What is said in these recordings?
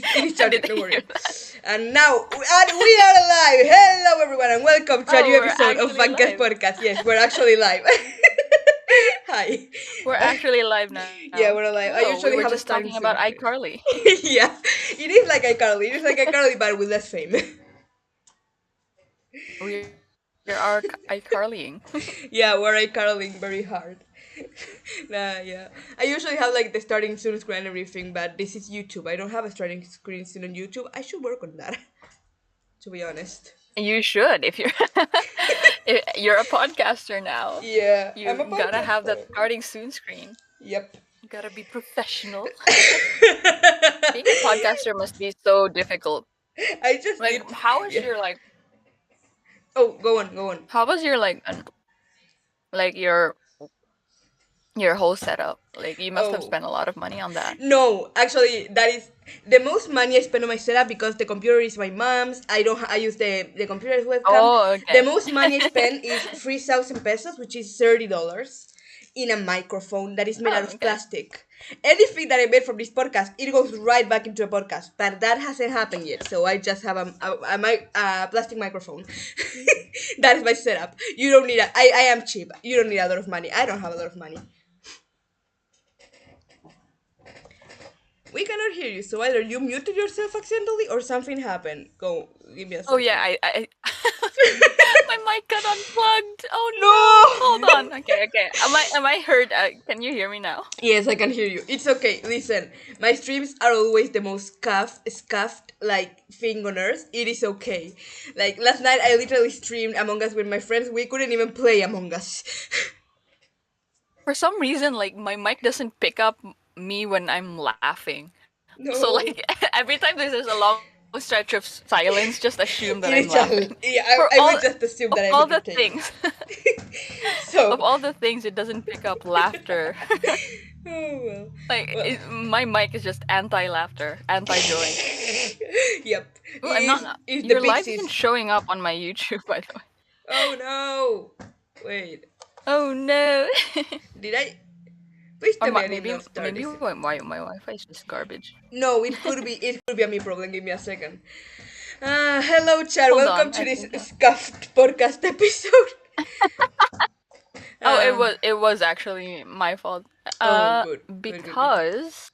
it is I charging. didn't Don't hear worry. that. And now, and we are live. Hello, everyone, and welcome to a Oh, new we're episode of actually Fancast live. podcast. Yes, we're actually live. Hi. We're actually live now. Yeah, we're live. I Oh, we were usually just have a talking starting about soon. iCarly. Yeah, it is like iCarly. It is like iCarly, but with less fame. We are iCarlying. Yeah, we're iCarlying very hard. Yeah. I usually have like the starting soon screen and everything, but this is YouTube. I don't have a starting screen soon on YouTube. I should work on that, to be honest. You should if you're if you're a podcaster now. Yeah, I'm a You gotta have that podcaster. starting soon screen. Yep. You gotta be professional. Being a podcaster must be so difficult. I just Like, did. how was Yeah. your like? Oh, go on, go on. How was your like your whole setup? Like, you must have Oh. spent a lot of money on that. No, actually, that is the most money I spend on my setup because the computer is my mom's. I use the computer's webcam. Oh, The okay. most money I spend is 3,000 pesos, which is $30, in a microphone that is made out Oh, of okay. plastic. Anything that I made from this podcast, it goes right back into a podcast, but that hasn't happened yet. So I just have a plastic microphone. That is my setup. You don't need I am cheap. You don't need a lot of money. I don't have a lot of money. We cannot hear you, so either you muted yourself accidentally or something happened. Go, give me a Oh second. yeah, I my mic got unplugged. Oh No! no. Hold on. Okay. Am I heard? Can you hear me now? Yes, I can hear you. It's okay. Listen, my streams are always the most scuffed like thing on earth. It is okay. Like last night, I literally streamed Among Us with my friends. We couldn't even play Among Us. For some reason, like, my mic doesn't pick up me when I'm laughing. So No. like every time there's a long stretch of silence, just assume that It I'm is just, laughing. yeah, For I will all just assume of that I'm all the entertained. things, So, of all the things, it doesn't pick up laughter. oh well. Like, Well, my mic is just anti-laughter, anti-joy. yep. Oh, I'm not. It's the Your live isn't Pixies. showing up on my YouTube, by the way. Oh no! Wait, Oh no. did I? Please Or tell me I did maybe not start this. my Wi-Fi is just garbage. No, it could be a me problem. Give me a second. Hello, Chad. Hold Welcome on, to I this think. scuffed podcast episode. Oh, Uh, it was actually my fault. oh, good, good, good, good. Because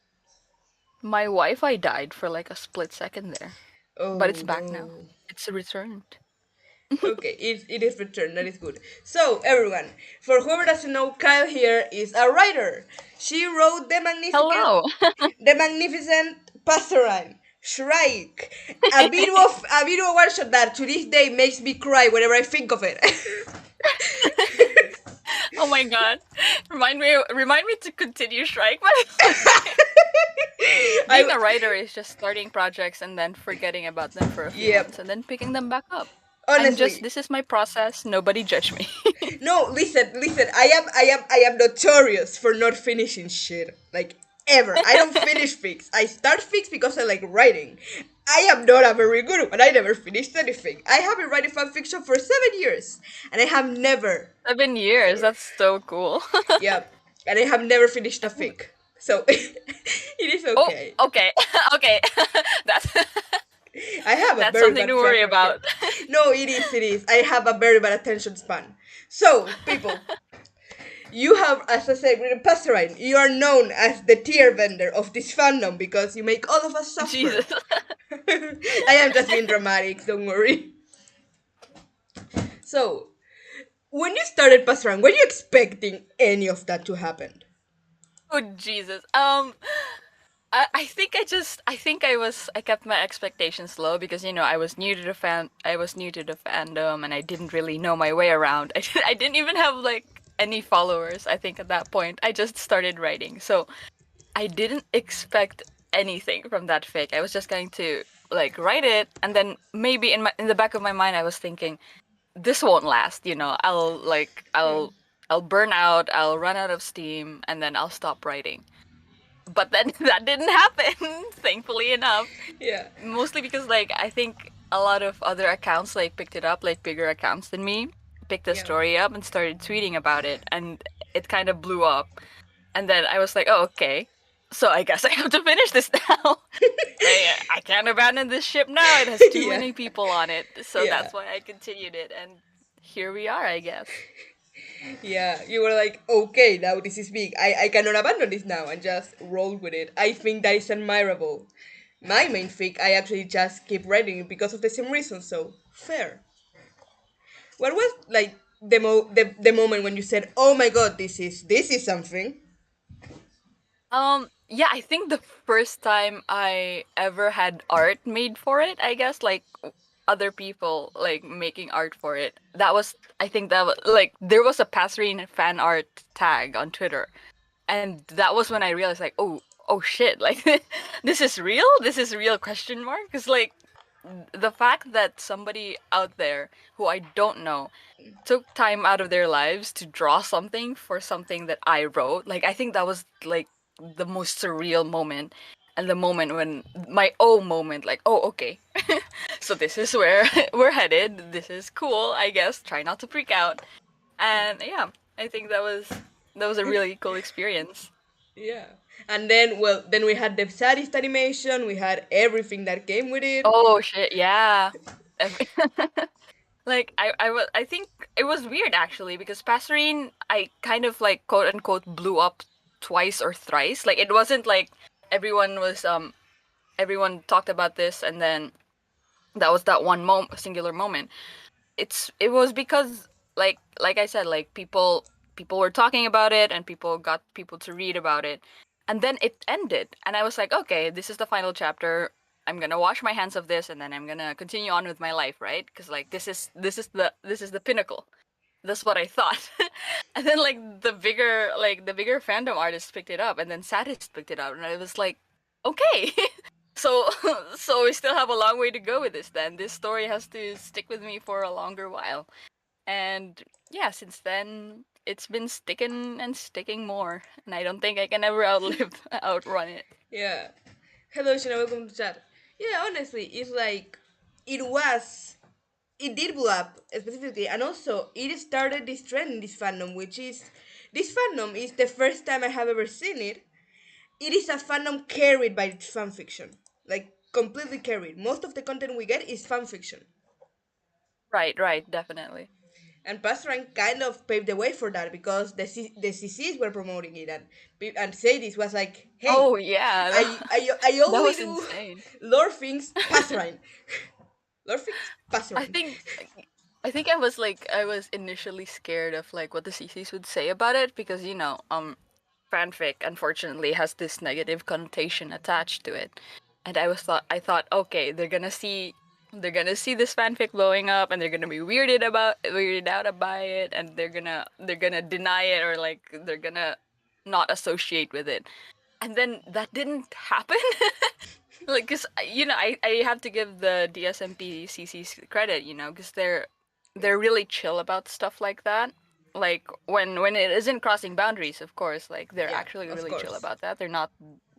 my Wi-Fi died for like a split second there, but it's Oh back now. no. It's returned. Okay, it is returned. That is good. So, everyone, for whoever doesn't know, Kyle here is a writer. She wrote Hello. the magnificent Passerine, Shrike, a video one shot that to this day makes me cry whenever I think of it. Oh my god. Remind me to continue Shrike. Being a writer is just starting projects and then forgetting about them for a few Yep. months and then picking them back up. Honestly, This is my process. Nobody judge me. no, listen. I am notorious for not finishing shit. Like ever. I don't finish fics. I start fics because I like writing. I am not a very good one. I never finished anything. I have been writing fanfiction for 7 years, and I have never. 7 years. That's so cool. Yeah, and I have never finished a fic. So it is Oh, okay. okay. Okay. That's I have a that's very something bad to worry track record. about. No, it is. It is. I have a very bad attention span. So, people, you have, as I said, with Passerine, you are known as the tier vendor of this fandom because you make all of us suffer. Jesus. I am just being dramatic, don't worry. So, when you started Passerine, were you expecting any of that to happen? Oh Jesus. I think I kept my expectations low because I was new to the fandom and I didn't really know my way around. I didn't even have like any followers. I think at that point I just started writing, so I didn't expect anything from that fic. I was just going to like write it, and then maybe in the back of my mind I was thinking, this won't last. I'll burn out. I'll run out of steam, and then I'll stop writing. But then that didn't happen, thankfully enough. Yeah. Mostly because like I think a lot of other accounts like picked it up, like bigger accounts than me, picked the Yeah. story up and started tweeting about it, and it kind of blew up. And then I was like, oh, okay. So I guess I have to finish this now. I can't abandon this ship now. It has too Yeah. many people on it. So Yeah. that's why I continued it, and here we are, I guess. Yeah, you were like, okay, now this is big. I cannot abandon this now and just roll with it. I think that is admirable. My main fic, I actually just keep reading it because of the same reason, so fair. What was like the moment when you said, "Oh my god, this is something"? Yeah, I think the first time I ever had art made for it, I guess, like other people like making art for it. That was, I think that was like there was a Passerine fan art tag on Twitter, and that was when I realized like, oh shit, like this is real. This is real question mark. Because like the fact that somebody out there who I don't know took time out of their lives to draw something for something that I wrote. Like I think that was like the most surreal moment, and the moment when my moment, like, oh okay, so this is where we're headed. This is cool, I guess. Try not to freak out. And yeah, I think that was a really cool experience. Yeah. And then, well, then we had the saddest animation. We had everything that came with it. Oh shit, yeah. Every- Like I think it was weird actually because Passerine I kind of like quote unquote blew up twice or thrice. Like it wasn't like everyone was everyone talked about this and then that was that one singular moment. It was because like I said, like people were talking about it and people got people to read about it. And then it ended and I was like, okay, this is the final chapter. I'm going to wash my hands of this and then I'm going to continue on with my life, right? Cuz like this is the pinnacle. That's what I thought. And then like the bigger fandom artists picked it up and then Sadist picked it up and I was like, okay. So so we still have a long way to go with this then. This story has to stick with me for a longer while. And yeah, since then it's been sticking and sticking more. And I don't think I can ever outrun it. Yeah. Hello, Shana. Welcome to chat. Yeah, honestly, it's like it did blow up specifically, and also it started this trend in this fandom, which is this fandom is the first time I have ever seen it. It is a fandom carried by its fanfiction, like completely carried. Most of the content we get is fanfiction, Right, definitely. and Pastoran kind of paved the way for that because the CCs were promoting it, and Sadis was like, "Hey, Oh yeah, I that only was do insane. lore things Pastoran, lore things I Pastoran." think I was initially scared of like what the CCs would say about it because fanfic unfortunately has this negative connotation attached to it. And I thought okay, they're gonna see this fanfic blowing up and they're gonna be weirded out by it and they're gonna deny it or like they're gonna not associate with it. And then that didn't happen. Like because I have to give the DSMP CCs credit, because they're really chill about stuff like that. Like when it isn't crossing boundaries, of course, like they're Yeah, actually of really chill course. about that. They're not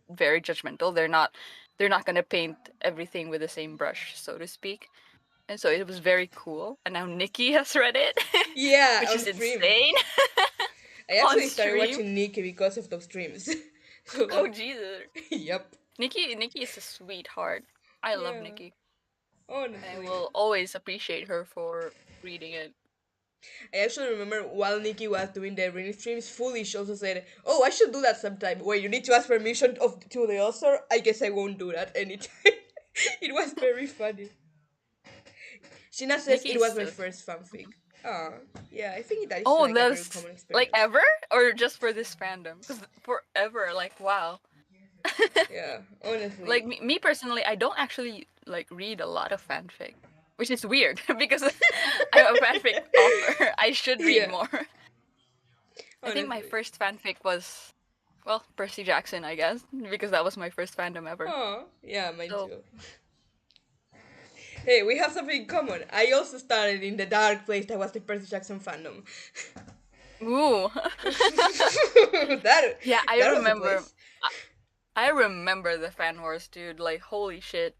very judgmental. They're not gonna paint everything with the same brush, so to speak. And so it was very cool. And now Nikki has read it, Yeah, which on is stream. insane. I On actually started stream. watching Nikki because of those streams. So Oh that, Jesus. yep. Nikki is a sweetheart. I love Yeah, Nikki. And I honestly. will always appreciate her for reading it. I actually remember while Nikki was doing the reading streams, Foolish also said, "Oh, I should do that sometime. Wait, you need to ask permission to the author. I guess I won't do that anytime." It was very funny. Shina says Nikki it is was my so. first fanfic. Ah, yeah, I think that is Oh, like a very that's common like experience. ever or just for this fandom? Because forever, like wow. Yeah, Like honestly. me personally, I don't actually like read a lot of fanfic, which is weird because I'm a fanfic author. I should read Yeah, more. I think my honestly. first fanfic was, well, Percy Jackson, I guess, because that was my first fandom ever. Oh, yeah, mine So, too. Hey, we have something in common. I also started in the dark place that was the Percy Jackson fandom. ooh. that Yeah, I that was a remember. place. I I remember the fan wars, dude. Like, holy shit.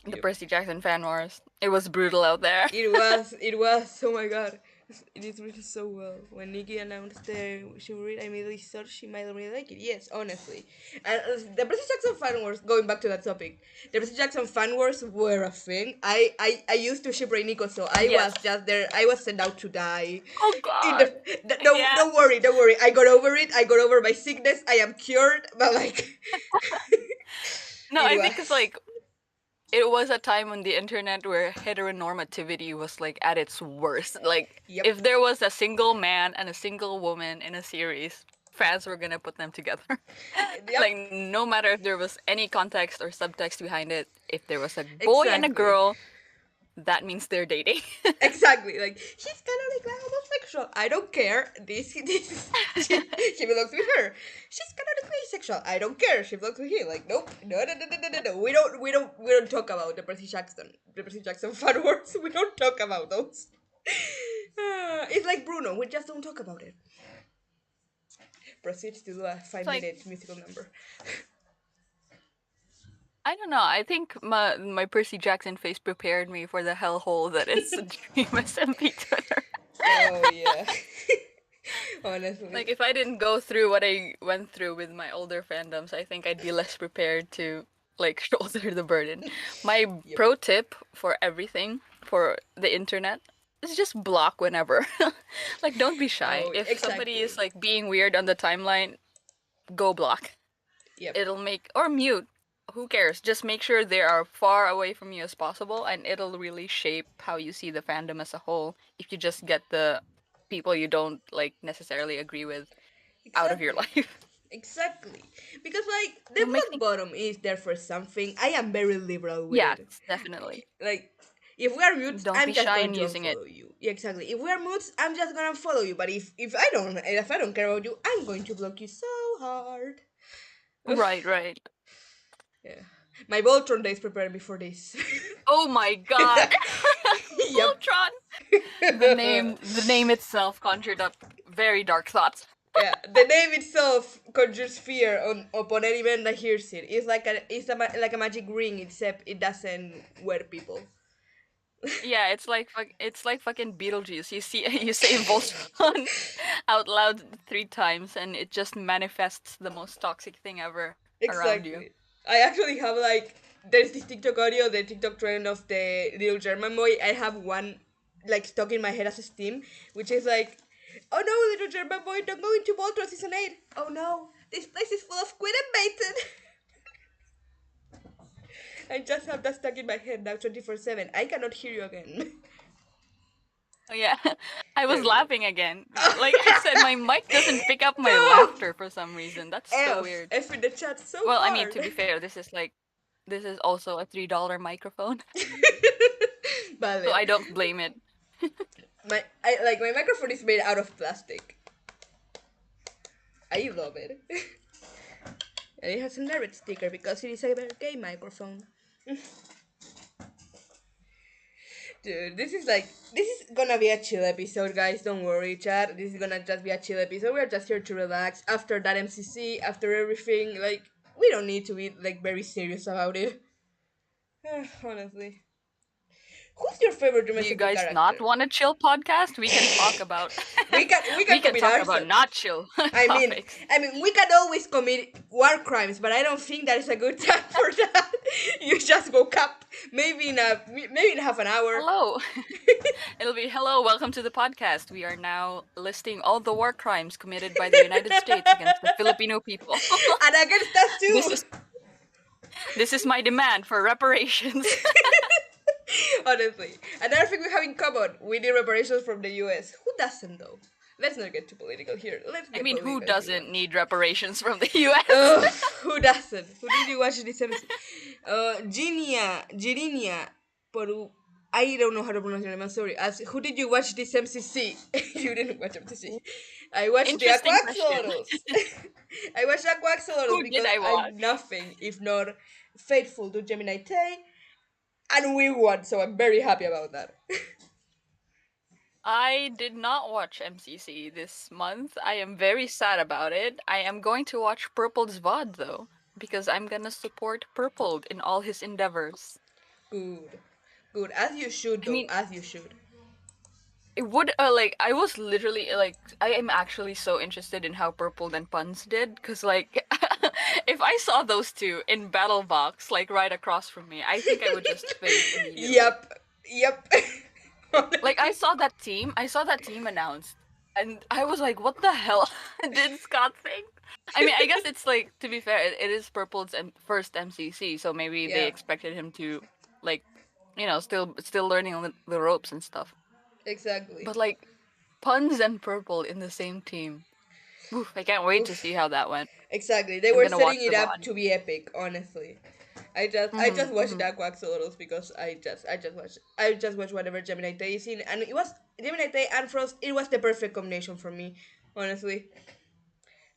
The Yep. Percy Jackson fan wars. It was brutal out there. It was. Oh my god. It is written so well. When Nikki announced that she would read, I immediately thought she might really like it. Yes, honestly. And the Percy Jackson fan wars, going back to that topic, the Percy Jackson fan wars were a thing. I used to ship Ray Nico, so I was Yes. just there. I was sent out to die. Oh In God. Yeah. don't worry, don't worry. I got over it. I got over my sickness. I am cured. But like, No, it I was. think it's like it was a time when the internet where heteronormativity was like at its worst. Like Yep. if there was a single man and a single woman in a series, fans were gonna put them together. Yep. Like no matter if there was any context or subtext behind it, if there was a boy and a Exactly. girl, that means they're dating. Exactly. Like he's canonically homosexual. I don't care. This she belongs with her. She's canonically asexual. I don't care. She belongs with him. Like nope. No. We don't talk about the Percy Jackson fan wars. We don't talk about those. It's like Bruno. We just don't talk about it. Proceeds to do a It's five like minute musical number. I don't know. I think my Percy Jackson face prepared me for the hellhole that is Dream SMP Twitter. Oh yeah. Honestly. Like if I didn't go through what I went through with my older fandoms, I think I'd be less prepared to like shoulder the burden. My Yep. pro tip for everything for the internet is just block whenever. Like don't be shy. Oh, If somebody exactly. is like being weird on the timeline, go block. Yep. It'll make or mute. Who cares? Just make sure they are far away from you as possible, and it'll really shape how you see the fandom as a whole. If you just get the people you don't like necessarily agree with out of your Exactly. life. Exactly. Because like the It'll make block things. bottom is there for something. I am very liberal with Yes, it. definitely. Like if we are mutes, Don't I'm be just shy going in to using it. unfollow you. Yeah, exactly. If we are mutes, I'm just gonna unfollow you. But if I don't care about you, I'm going to block you so hard. Right, right. Yeah. My Voltron days prepared me for this. Oh my god. Yep. Voltron. The name itself conjured up very dark thoughts. Yeah, the name itself conjures fear upon any man that hears it. Like a magic ring, except it doesn't wet people. Yeah, it's like fucking Beetlejuice. You see, you say Voltron out loud 3 times, and it just manifests the most toxic thing ever around you. Exactly. I actually have like there's this TikTok audio, the TikTok trend of the little German boy. I have one like stuck in my head as a steam, which is like, oh no, little German boy, don't go into Voltron season 8. Oh no, this place is full of squid and bacon. I just have that stuck in my head now 24/7. I cannot hear you again. Oh, yeah, I was There we go. laughing again. Like I said, my mic doesn't pick up my No! laughter for some reason. That's so F. weird. F in the chat so Well, I mean, hard. to be fair, this is also a $3 microphone, so Vale. I don't blame it. My microphone is made out of plastic. I love it. And it has a merit sticker because it is a very gay microphone. Dude, this is gonna be a chill episode, guys. Don't worry, chat. This is gonna just be a chill episode. We're just here to relax after that MCC, after everything. Like, we don't need to be like very serious about it. Honestly, who's your favorite Do you MSMP guys not character? want a chill podcast? We can talk about We can we can commit talk about arson. not chill I mean, topics. I mean, we can always commit war crimes, but I don't think that is a good time for that. You just woke up, maybe in half an hour. Hello. It'll be hello, welcome to the podcast. We are now listing all the war crimes committed by the United States against the Filipino people. And against us too. This is my demand for reparations. Honestly, another thing we have in common: we need reparations from the U.S. Who doesn't though? Let's not get too political here. Let's I get mean, who political if you doesn't want. need reparations from the US? Ugh, who doesn't? Who did you watch this episode? Girinia, Poru. I don't know how to pronounce your name. I'm sorry. Who did you watch this MCC? You didn't watch MCC. I watched the Interesting question. Aquaxolotls. I watched the Aquaxolotls Who did because I I'm watch? nothing if not faithful to Gemini Tay, and we won, so I'm very happy about that. I did not watch MCC this month. I am very sad about it. I am going to watch Purple's VOD though, because I'm gonna support Purple in all his endeavors. Good. Good. As you should, I though. mean, As you should. it would like I was literally like I am actually so interested in how Purple and Puns did because like if I saw those two in Battle Box like right across from me, I think I would just faint immediately. Yep. Yep. Like Honestly. I saw that team announced, and I was like, "What the hell did Scott think?" I mean, I guess it's like to be fair, it is Purple's first MCC, so maybe they Yeah. expected him to like, still learning on the ropes and stuff. Exactly. But like Puns and Purple in the same team, oof! I can't wait to see Oof. how that went. Exactly. They I'm were gonna watch setting the it up VOD. to be epic, honestly. I just Mhm. watched Mhm. Aquaxolotls because I just watched whatever Gemini Tay is in, and it was Gemini Tay and Frost. It was the perfect combination for me, honestly.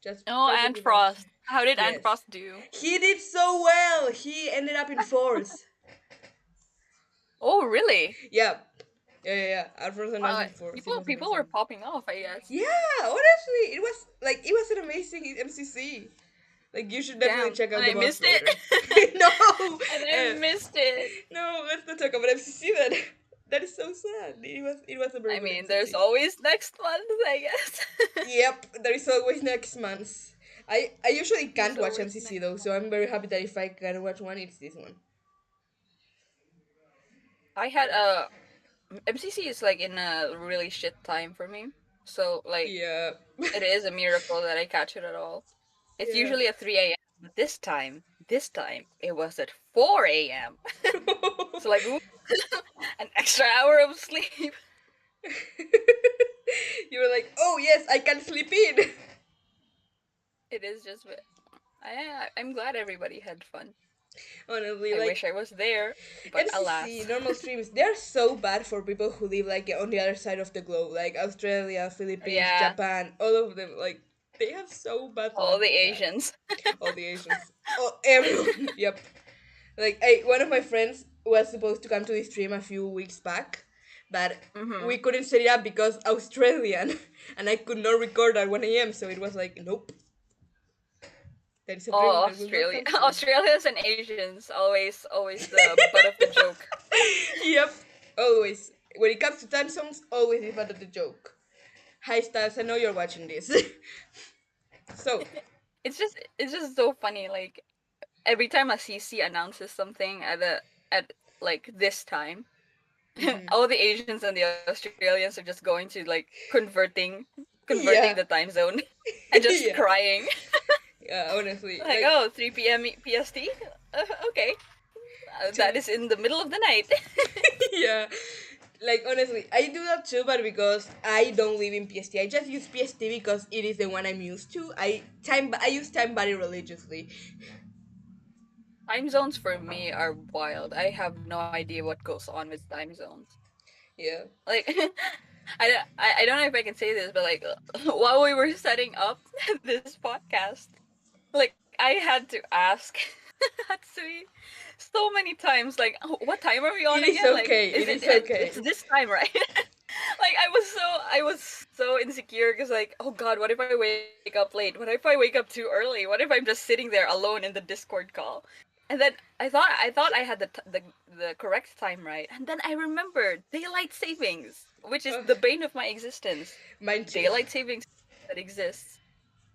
Just Oh, and perfectly fine. Frost. How did Ant Yes, Frost do? he did so well. He ended up in fourth. Oh, really? Yeah, yeah. And Frost and Uh, in fourth. It people was people were amazing. popping off, I guess. Yeah, honestly, it was an amazing MCC. Like you should definitely Damn, check out and the I box missed later. it. No, And I missed it. no, let's not talk about MCC then. That is so sad. It was a very I good mean, there's MCC. always next month, I guess. Yep, there is always next month. I usually There's can't watch always MCC next though, so month. I'm very happy that if I can watch one, it's this one. I had MCC is like in a really shit time for me. So like Yeah, it is a miracle that I catch it at all. It's yeah. usually at 3 a.m. But this time it was at 4 a.m. So like ooh, an extra hour of sleep. You were like, oh yes, I can sleep in. It is just I'm glad everybody had fun. Honestly, I like wish I was there, but MCC alas. normal streams, they're so bad for people who live like on the other side of the globe, like Australia, Philippines, Yeah, Japan, all of them. Like they have so bad all luck the with that. Asians. All the Asians, oh everyone. Yep. Like one of my friends was supposed to come to the stream a few weeks back, but we Mm-hmm. couldn't set it up because Australian, and I could not record at 1 a.m. So it was like, nope, that is a dream Oh, that will not Australia, come true. Australians and Asians always the butt of the joke. Yep, always. When it comes to time zones, always be part of the joke. Hi, Stars, I know you're watching this. So, It's just so funny. Like every time a CC announces something at like this time, mhm. all the Asians and the Australians are just going to like converting the Yeah, time zone and just yeah, crying. yeah, honestly. Like, oh, 3 p.m. PST? Okay. That To, is in the middle of the night. yeah. Like, honestly, I do that too, but because I don't live in PST. I just use PST because it is the one I'm used to. I use time very religiously. Time zones for me are wild. I have no idea what goes on with time zones. Yeah. Like, I don't know if I can say this, but like, while we were setting up this podcast, like, I had to ask Hatsui so many times, like, "Oh, what time are we on It is again? Like, okay. is It it, is it's okay. this time, right?" Like, I was so insecure because, like, oh god, what if I wake up late? What if I wake up too early? What if I'm just sitting there alone in the Discord call? And then I thought I had the correct time right, and then I remembered daylight savings, which is Ugh, the bane of my existence. mine too. Daylight savings that exists.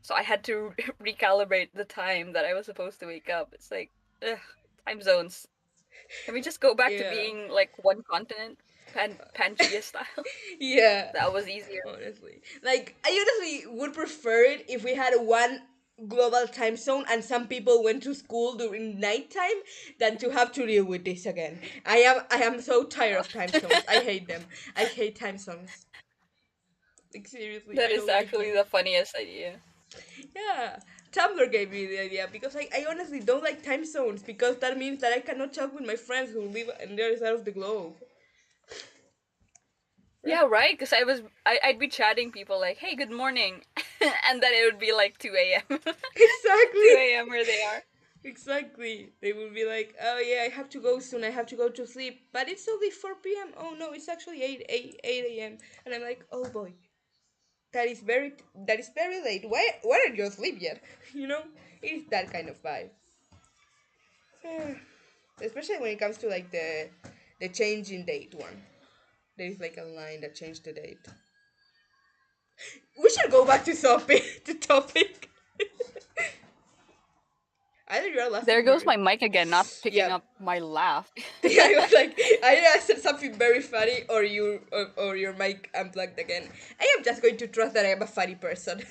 So I had to recalibrate the time that I was supposed to wake up. It's like, ugh, time zones. Can we just go back to Yeah. being like one continent, Pangea style? Yeah. That was easier. Honestly. Like, I honestly would prefer it if we had one global time zone and some people went to school during nighttime than to have to deal with this again. I am so tired of time zones. I hate them. I hate time zones. Like seriously, That I is don't like actually them. the funniest idea. Yeah. Tumblr gave me the idea because I honestly don't like time zones because that means that I cannot talk with my friends who live on the other side of the globe. Yeah, right. Because I'd be chatting people like, "Hey, good morning," and then it would be like 2 a.m. Exactly. 2 a.m. where they are. Exactly. They will be like, "Oh yeah, I have to go soon. I have to go to sleep." But it's only 4 p.m. Oh no, it's actually 8 a.m. And I'm like, "Oh boy. That is very late. Why aren't you asleep yet?" You know? It's that kind of vibe. Especially when it comes to like the change in date one. There is like a line that changed the date. We should go back to topic. To topic. Either you're There laughing goes very. my mic again, not picking Yeah. up my laugh. Yeah, I was like, I said something very funny, or your mic unplugged again. I am just going to trust that I am a funny person.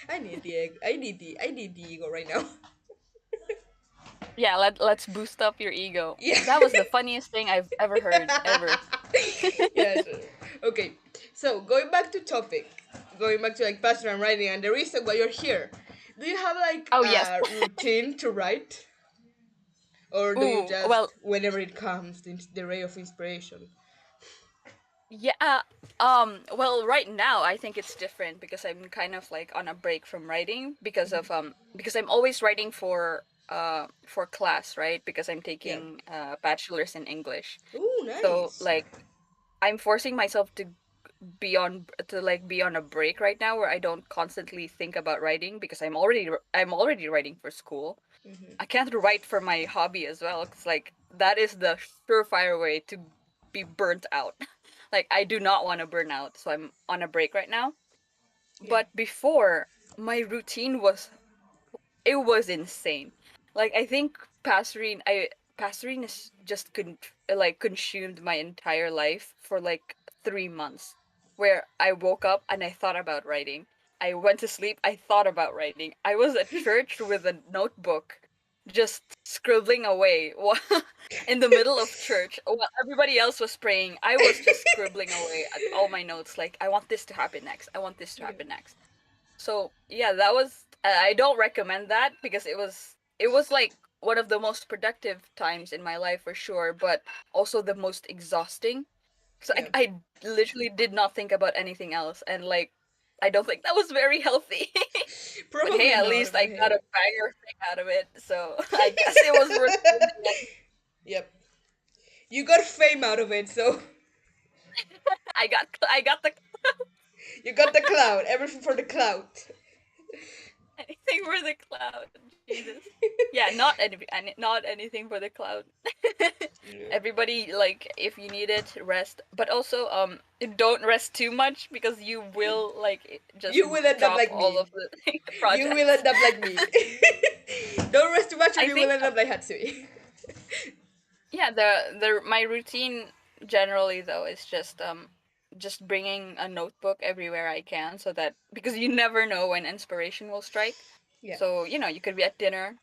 I need the egg. I need the ego right now. Yeah, let's boost up your ego. Yeah. That was the funniest thing I've ever heard, ever. Yeah. Sure. Okay. So going back to topic, going back to like passion and writing and the reason why you're here. Do you have like Oh yes. a routine to write, or do you Ooh, just well, whenever it comes the ray of inspiration? yeah. Well, right now I think it's different because I'm kind of like on a break from writing because I'm always writing for class, right? Because I'm Yeah. taking bachelor's in English. Ooh, So nice. like I'm forcing myself to be on a break right now where I don't constantly think about writing because I'm already writing for school. I can't write for my hobby as well because like that is the surefire way to be burnt out. Like I do not want to burn out, so I'm on a break right now. Yeah. But before, my routine was insane. Like I think pastoring is just consumed my entire life for like 3 months, where I woke up and I thought about writing. I went to sleep. I thought about writing. I was at church with a notebook, just scribbling away in the middle of church while everybody else was praying. I was just scribbling away at all my notes. Like I want this to happen next. I want this to Yeah. happen next. So yeah, that was. I don't recommend that because it was like one of the most productive times in my life for sure, but also the most exhausting. So I, Yeah. I literally did not think about anything else, and like I don't think that was very healthy. But hey, Probably at not, least but I got hey. a banger thing out of it, so I guess it was worth it in the end. Yep. You got fame out of it, so I got the you got the cloud. Everything for the cloud. anything for the cloud. Jesus. Yeah, not anything for the cloud. Yeah. Everybody, like, if you need it, rest, but also don't rest too much because you will like just You will end up drop like all me. of the You will projects. end up like me. Don't rest too much or I you will think end up like Hatsui. yeah, the my routine generally though is just bringing a notebook everywhere I can, so that because you never know when inspiration will strike. Yeah. So you could be at dinner,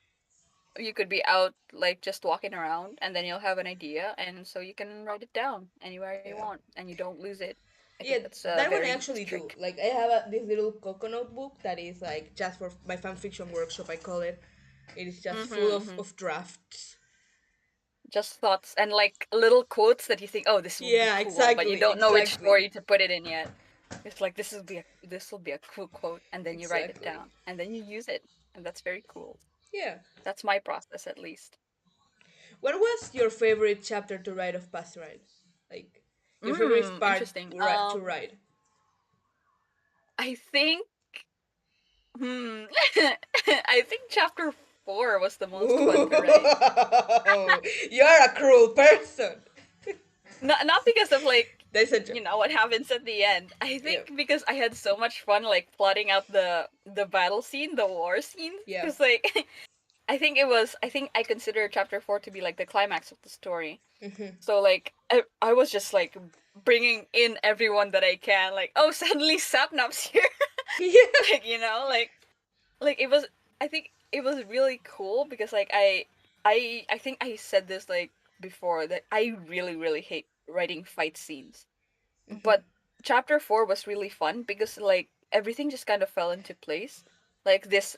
you could be out like just walking around, and then you'll have an idea, and so you can write it down anywhere you Yeah. want and you don't lose it. I think Yeah, that's a that one I very nice actually do. trick. Like I have this little coconut book that is like just for my fan fiction workshop. I call it. It is just Mm-hmm, full mm-hmm. of drafts. Just thoughts and like little quotes that you think, oh, this will be Yeah, cool, but you exactly, don't know which exactly, story to put it in yet. It's like this will be a cool quote, and then you write it exactly. down, and then you use it, and that's very cool. Yeah. That's my process, at least. What was your favorite chapter to write of Pastoral? Like your favorite part Interesting. to write? I think Hmm. I think chapter 4 was the most fun Ooh, to write. you're a cruel person. Not because of like That's a joke. what happens at the end. I Yeah, think because I had so much fun like plotting out the battle scene, the war scenes. yeah, Because like I think I consider chapter 4 to be like the climax of the story. So like I was just like bringing in everyone that I can. Like, oh, suddenly Sapnap's here. yeah, Like like it was. I think it was really cool because like I think I said this like before that I really really hate writing fight scenes, but chapter 4 was really fun because like everything just kind of fell into place. Like this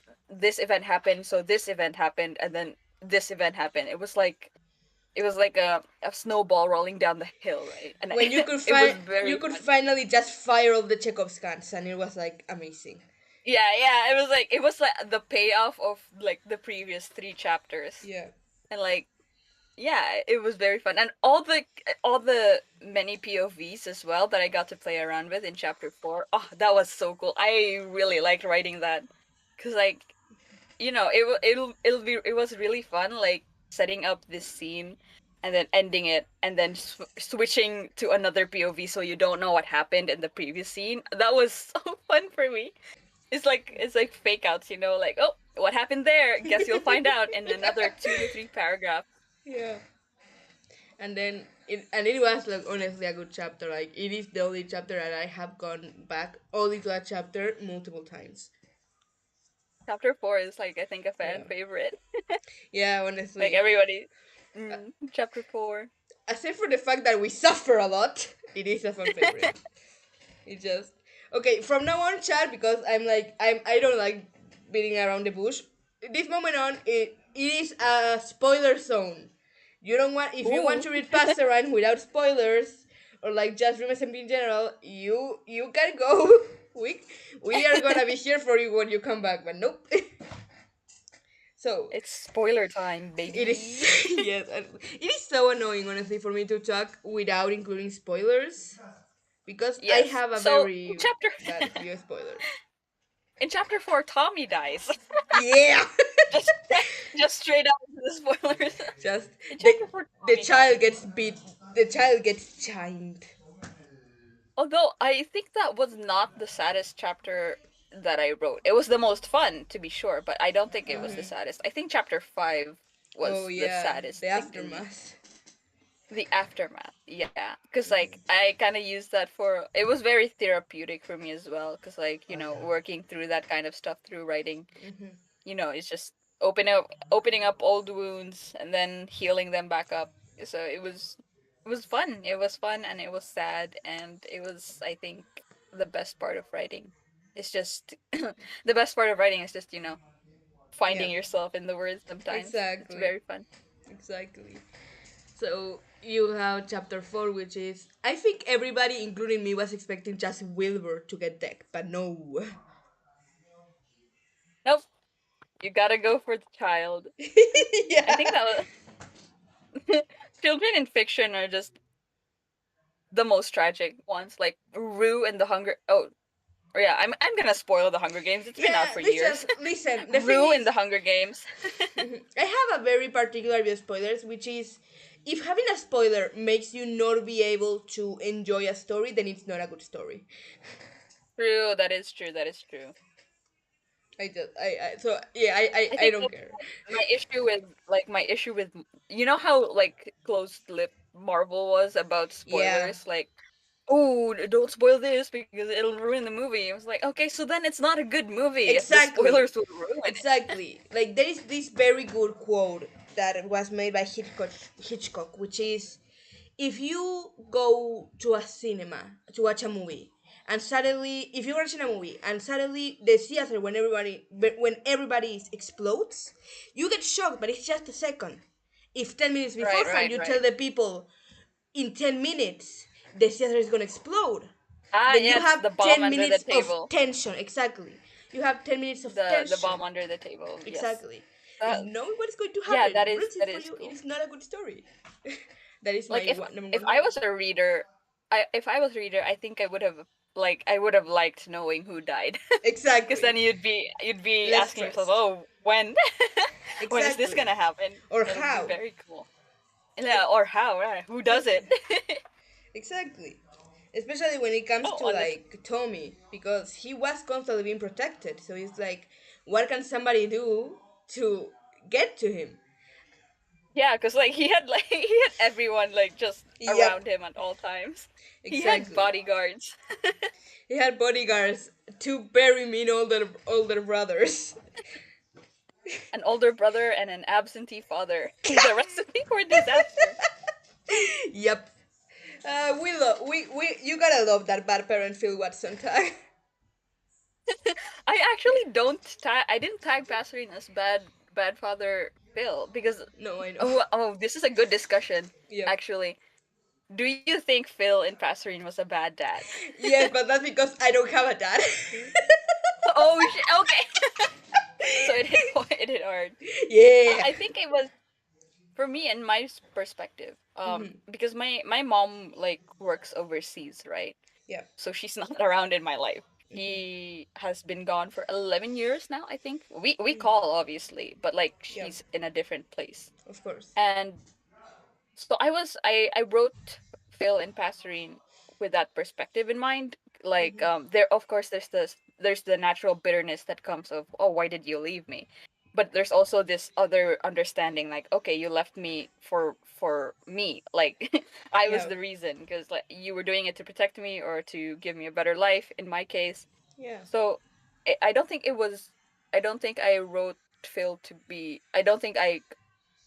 event happened, so this event happened, and then this event happened. It was like a snowball rolling down the hill, right? And when it was you very could fun. finally just fire all the Chekhov's guns, and it was like amazing. Yeah, it was like the payoff of like the previous 3 chapters, Yeah, and like yeah, it was very fun, and all the many POVs as well that I got to play around with in chapter 4. Oh, that was so cool. I really liked writing that because like it was really fun like setting up this scene and then ending it, and then switching to another POV so you don't know what happened in the previous scene. That was so fun for me. It's like fake outs, like, oh, what happened there? Guess you'll find out in another 2 to 3 paragraphs. Yeah. And it was like honestly a good chapter. Like it is the only chapter that I have gone back only to that chapter multiple times. Chapter 4 is like, I think, a fan Yeah. favorite. Yeah, Like honestly. everybody. Uh, Chapter 4. Aside from the fact that we suffer a lot, it is a fun favorite. It just okay from now on, chat, because I don't like beating around the bush. This moment on, it is a spoiler zone. You don't want if you want Ooh. to read Pasteran without spoilers or like just read SMP in general, you can go. We are gonna be here for you when you come back, but nope. So It's spoiler time, it is baby. yes, and it is so annoying honestly for me to talk without including spoilers because I Yes. have a So very chapter bad view of spoilers. in chapter 4, Tommy dies. Yeah. just just straight up into the spoilers. Just In the chapter 4, the Tommy child dies. gets beat. The child gets chimed. Although I think that was not the saddest chapter that I wrote. It was the most fun, to be sure, but I don't think it was the saddest. I think chapter 5 Oh was the yeah, saddest the thing to me. aftermath. The aftermath, yeah, because like I kind of used that for, it was very therapeutic for me as well, because like, working through that kind of stuff through writing, it's just opening up old wounds and then healing them back up. So it was fun. It was fun, and it was sad, and it was, I think, the best part of writing. It's just the best part of writing is just, Yeah, finding yourself in the words sometimes. It's exactly, very fun. exactly. So you have chapter 4, which is I think everybody, including me, was expecting just Wilbur to get decked, but no. Nope, you gotta go for the child. I think Yeah. that was children in fiction are just the most tragic ones, like Rue and the Hunger. Oh, yeah, I'm gonna spoil the Hunger Games. It's been out Yeah, for let's years. just listen. The thing Rue in is, the Hunger Games. I have a very particular view of spoilers, which is if having a spoiler makes you not be able to enjoy a story, then it's not a good story. True, that is true. That is true. I so yeah, I I think don't that's care. my issue with how like closed lip Marvel was about Yeah, spoilers. Like, oh, don't spoil this because it'll ruin the movie. I was like, okay, so then it's not a good movie if the exactly, spoilers will ruin it. exactly. Like there is this very good quote that was made by Hitchcock, which is if you go to a cinema to watch a movie and suddenly if you're watching a movie and suddenly the theater when everybody explodes, you get shocked, but it's just a second. If 10 minutes Right, beforehand right, you tell right. the people in 10 minutes the theater is going to explode, Ah, then yeah, you it's have the bomb 10 under the minutes of table. tension. Exactly, you have 10 minutes of The tension. bomb under the table. Yes. Exactly, That, knowing what is going to yeah, happen that is ruins it that for is you. It cool. is not a good story. That is Like, my number if one I rule. was a reader, I reader, I think I would have liked knowing who died. Because Exactly. then you'd be Less asking yourself, stressed. oh, when when is this Exactly. gonna happen? Or It'll be how. very cool. Yeah, Ex- or how, right? Who does exactly. it? Exactly. Especially when it comes Oh, to on the like Tommy, because he was constantly being protected. So it's like, what can somebody do to get to him? Yeah, because like he had everyone like just Yep. around him at all times. He had Exactly. bodyguards, He had bodyguards, two very mean older brothers. an older brother, and an absentee father. The recipe for disaster. Yep. We you gotta love that bad parent Phil Watson tag. I didn't tag Passerine as bad father Phil because, No, I know. oh, this is a good discussion Yep. actually. Do you think Phil in Passerine was a bad dad? Yes, but that's because I don't have a dad. Oh shit! Okay, so it hit it hit hard. Yeah. I think it was for me in my perspective. Because my mom like works overseas, right? Yep. So she's not around in my life. She has been gone for 11 years now, I think. We call obviously, but like Yep. she's in a different place. Of course. And so I wrote Phil and Passerine with that perspective in mind. Like, there, of course, there's the natural bitterness that comes of, oh, why did you leave me? But there's also this other understanding, like, okay, you left me for me, like I was Yeah. the reason, because like you were doing it to protect me or to give me a better life in my case. Yeah. So I don't think it was. I don't think I wrote Phil to be. I don't think I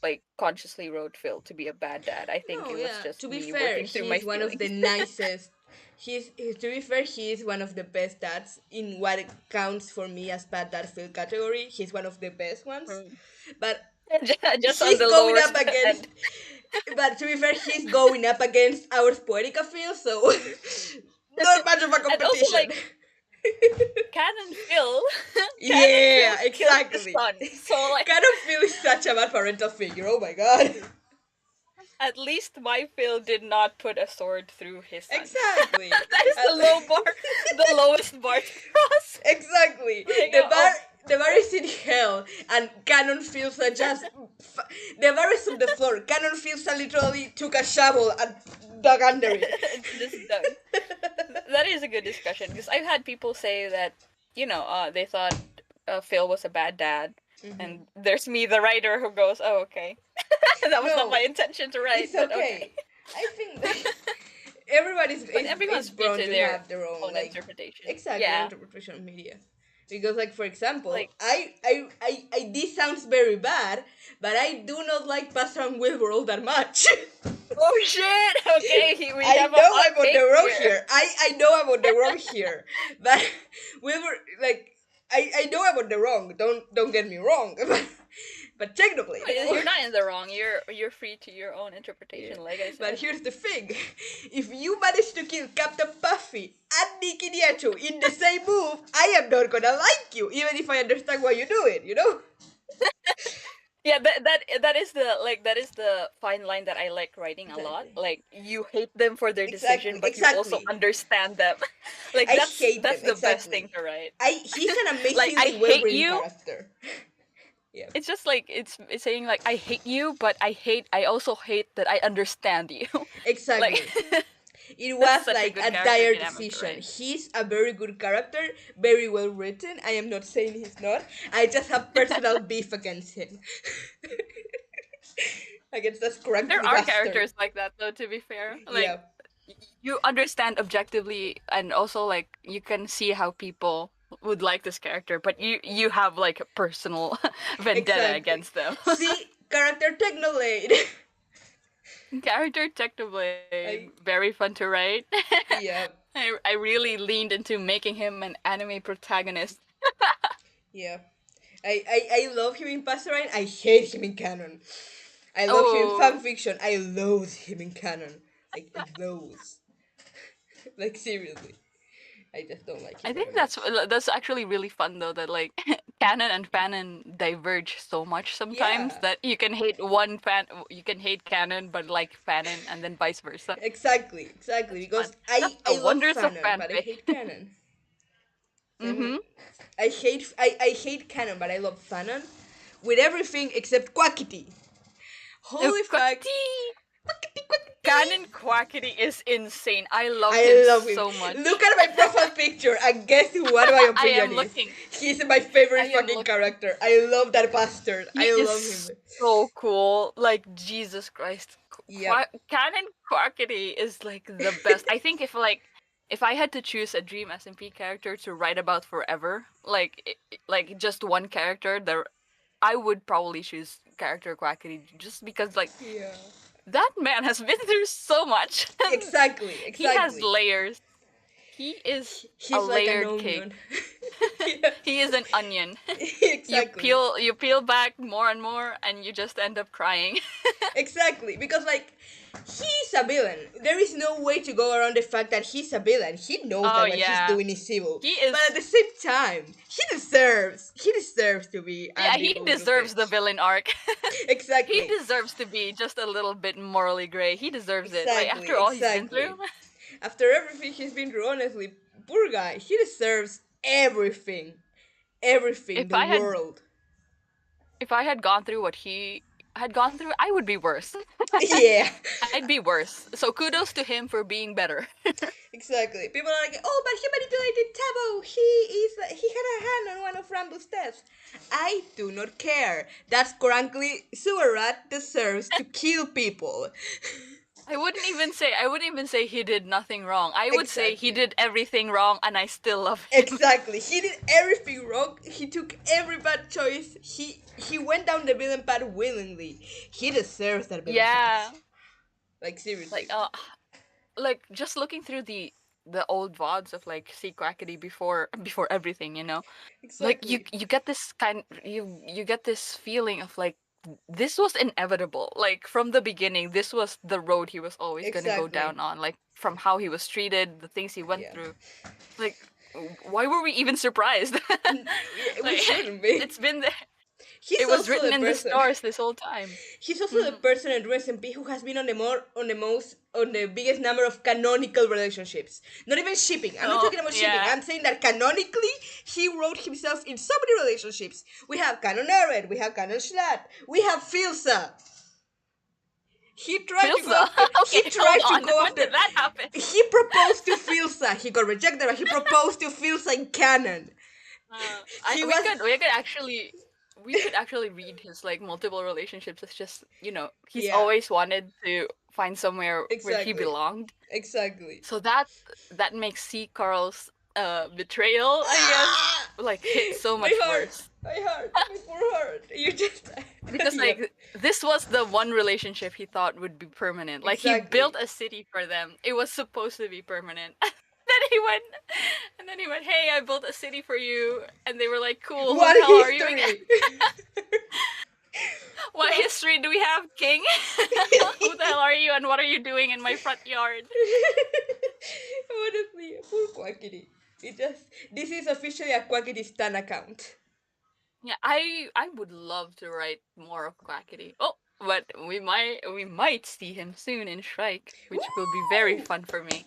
like consciously wrote Phil to be a bad dad. I think No, it was yeah. just To be me fair, working through my he's one of the feelings. nicest. To be fair, he is one of the best dads in what counts for me as bad dad Phil category. He's one of the best ones, Mm. but Just on he's the going lower up against. end. But to be fair, he's going up against our Poetica Phil, so not much of a And also competition. like Canon Phil, Canon Phil Yeah, killed his exactly. son. So like Kind of feel such a bad parental figure. Oh my god. at least my Phil did not put a sword through his son. Exactly. That is the low bar, the lowest bar to cross. Exactly. Like, The bar is in hell, and Canon feels like just the bar is on the floor. Canon feels literally took a shovel and dug under it. just done. That is a good discussion because I've had people say that they thought Phil was a bad dad, and there's me, the writer, who goes, "Oh, okay, that was not No, my intention to write, it's but okay." okay. I think that everybody's But is everyone's free born to to their have their own own like interpretation. exactly Yeah, interpretation of media. Because like for example, like, this sounds very bad, but I do not like Pastor and Wilbur all that much. oh shit, okay, we I have a know hot I'm on the take wrong here. here. I know I'm on the wrong here. But Wilbur like I know I'm on the wrong. Don't get me wrong. But technically though. You're not in the wrong. You're free to your own Yeah. interpretation, like I But said. here's the thing. If you manage to kill Captain Puffy and Nikki Nieto in the same move, I am not gonna like you, even if I understand why you do it, you know? Yeah, that is the fine line that I like writing a lot. Exactly. Like, you hate them for their decision, Exactly. but you also Exactly. understand them. Like, I that's hate them, that's the best thing exactly. to write. He's an Like, I amazingly well hate written you. character. Yeah. It's just like it's saying like I hate you, but I also hate that I understand you. Like, Exactly. It that's was such a like good a character dire dynamic to decision. write. He's a very good character, very well written. I am not saying he's not. I just have personal beef against him. Against that There scraggly are bastard. characters like that, though, to be fair. Like, Yeah. you understand objectively, and also like you can see how people would like this character, but you have like a personal vendetta Exactly. against them. See, character Technolade. Character Technoblade, I very fun to write. yeah. I really leaned into making him an anime protagonist. Yeah. I love him in Passerine. I hate him in canon. I love him in Oh, fanfiction. I loathe him in canon. Like loathe. Like seriously. I just don't like him I very think much. that's actually really fun though, that like canon and fanon diverge so much sometimes Yeah. that you can hate canon but like fanon, and then vice versa. Exactly, exactly. That's Because fun. That's the I love wonders of fanon, but I fanfic. hate canon. I mean, Mm-hmm. I hate canon, but I love fanon with everything except Quackity. Holy fuck. Quackity! Quackity, Quackity. Canon Quackity is insane. I love him I love him. so much. Look at my profile picture and guess what my I opinion am is. looking. He's my I favorite am fucking looking. character. I love that bastard. He I love is him. so cool. Like, Jesus Christ. Yep. Canon Quackity is like the best. I think if I had to choose a Dream SMP character to write about forever, like just one character, there I would probably choose character Quackity, just because like Yeah. that man has been through so much. Exactly, He has exactly. layers. He is a He's like an layered cake. onion. Yeah. He is an onion. Exactly. You peel back more and more, and you just end up crying. Exactly. Because like he's a villain. There is no way to go around the fact that he's a villain. He knows Oh that what he's yeah, doing is evil. he But is. at the same time, he deserves to be Yeah, an he evil little deserves the bitch. villain arc. He Exactly. deserves to be just a little bit morally gray. He deserves it. Like, Exactly, after all he's been exactly. through. After everything he's been through, honestly, poor guy, he deserves everything. Everything, If the I had world. if I had gone through what he had gone through, I would be worse. Yeah. I'd be worse. So kudos to him for being better. Exactly. People are like, oh, but he manipulated Tabo. He had a hand on one of Rambo's deaths. I do not care. That scrankly sewer rat deserves to kill people. I wouldn't even say he did nothing wrong. I would say he Exactly. did everything wrong and I still love him. Exactly. He did everything wrong. He took every bad choice. He went down the villain path willingly. He deserves that villain Yeah. path. Like Like seriously. like just looking through the old VODs of like Sea Quackity before everything, like you Exactly. you get this you get this feeling of like this was inevitable. Like from the beginning, this was the road he was always gonna go Exactly. down on. Like from how he was treated, the things he went Yeah. through. Like why were we even surprised? We Like shouldn't be. it's been there. He's It was also written the in the person. stars this whole time. He's also the Mhm. person in SMP who has been on the biggest number of canonical relationships. Not even shipping. I'm not Oh talking about shipping. yeah, I'm saying that canonically he wrote himself in so many relationships. We have Canon Eren, we have Canon Schlatt, we have Filsa. He tried to go Filsa. after. He Okay, hold tried to on. go When after. did that happen? He proposed to Filsa. He got rejected, but he proposed to Filsa in canon. He We was could actually read his like multiple relationships as just he's yeah, always wanted to find somewhere where he exactly, belonged. exactly. So that makes C. Carl's betrayal, I guess, Ah! like hit so My much heart, worse my poor heart. You just because yep, like this was the one relationship he thought would be permanent. Like he exactly. built a city for them. It was supposed to be permanent. Then he went, "Hey, I built a city for you." And they were like, "Cool. Who What the hell are you again? history? What history do we have, King? Who the hell are you and what are you doing in my front yard?" Honestly, poor Quackity. This is officially a Quackity Stan account. Yeah, I would love to write more of Quackity. Oh, but we might see him soon in Shrike, which will be very Woo! fun for me.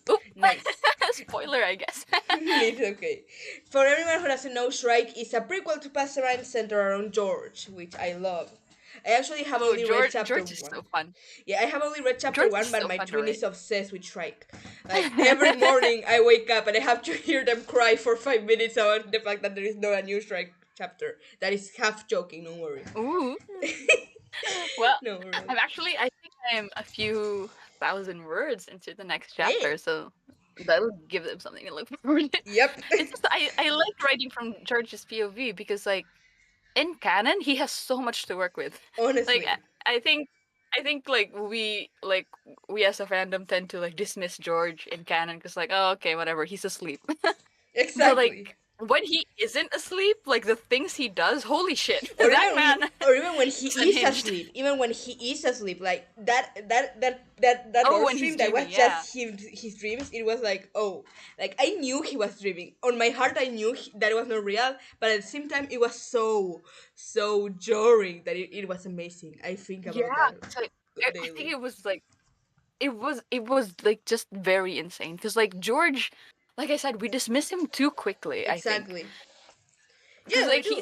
Oop. Nice. Spoiler, I guess. It's okay. For everyone who doesn't know, Shrike is a prequel to Passerine centered around George, which I love. I actually have Oh, only read George chapter George is one. so fun. Yeah, I have only read chapter George is one, but so my fun to twin write. is obsessed with Shrike. Like every morning, I wake up and I have to hear them cry for 5 minutes about the fact that there is no a new Shrike chapter. That is half joking. Don't worry. Ooh. Well, No, really. I think I'm a few thousand words into the next chapter, Hey. so that'll give them something to look forward to. Yep. It's just I like writing from George's POV because like in canon he has so much to work with. Like Honestly. I think like we as a fandom tend to like dismiss George in canon because like, oh, okay, whatever, he's asleep. But Exactly. like when he isn't asleep, like the things he does, holy shit, Or that even man or even when he is is unhinged. asleep. Even when he is asleep, like that Oh, Lord when he's stream that was dreaming, yeah. just his dreams. It was like, oh, like I knew he was dreaming. On my heart, I knew that it was not real. But at the same time, it was so jarring that it was amazing. I think Yeah, about that it's like I think daily. it was like just very insane because like George, like I said, we dismiss him too quickly. I think Exactly. because Yeah, we like do.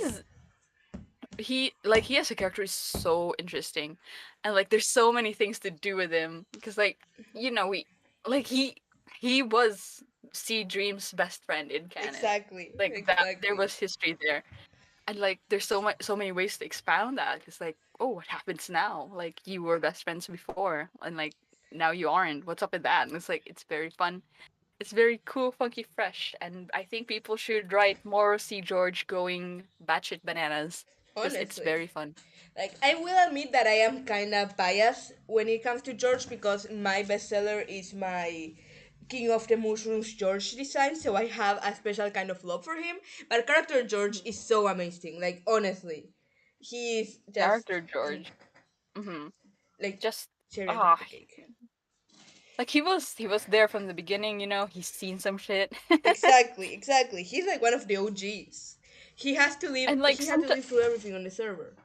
he as a character is so interesting, and like there's so many things to do with him because like we like he was Sea Dream's best friend in canon, Exactly. like that there Exactly. was history there, and like there's so many ways to expound that. It's like, oh, what happens now? Like you were best friends before, and like now you aren't. What's up with that? And it's like it's very fun. It's very cool, funky, fresh, and I think people should write more Sea George going batshit bananas because it's Honestly. very fun. Like, I will admit that I am kind of biased when it comes to George because my bestseller is my King of the Mushrooms George design, so I have a special kind of love for him. But character George Mhm. is so amazing. Like, honestly, he is just Character George, hmm like just cherry on top of ah, the cake. like he was there from the beginning. He's seen some shit, Exactly, exactly. He's like one of the OGs. He has to live. and like He had to sometimes. live through everything on the server.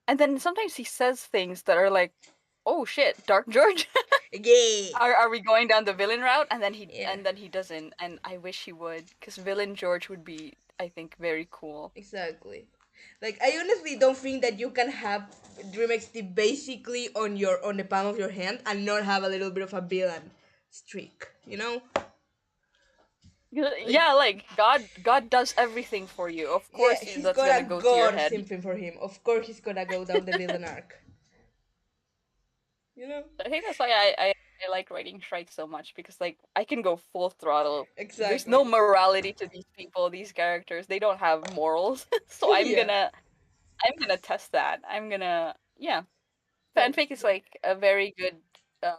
And then sometimes he says things that are like, "Oh shit, Dark George, Yeah, are we going down the villain route?" And then he yeah, and then he doesn't, and I wish he would, because villain George would be, I think, very cool. exactly. Like I honestly don't think that you can have Dream XD basically on the palm of your hand and not have a little bit of a villain streak. You know? Like Yeah, like God does everything for you. Of yeah, course, he's that's got gonna a go to your god head. simping for him. Of course he's gonna go down the villain arc. You know? I think that's why I like writing Shrike so much because like I can go full throttle. There's no Exactly. morality to these people, these characters. They don't have morals. So Yeah. I'm gonna test that. I'm gonna yeah. Fanfic is Honestly. like a uh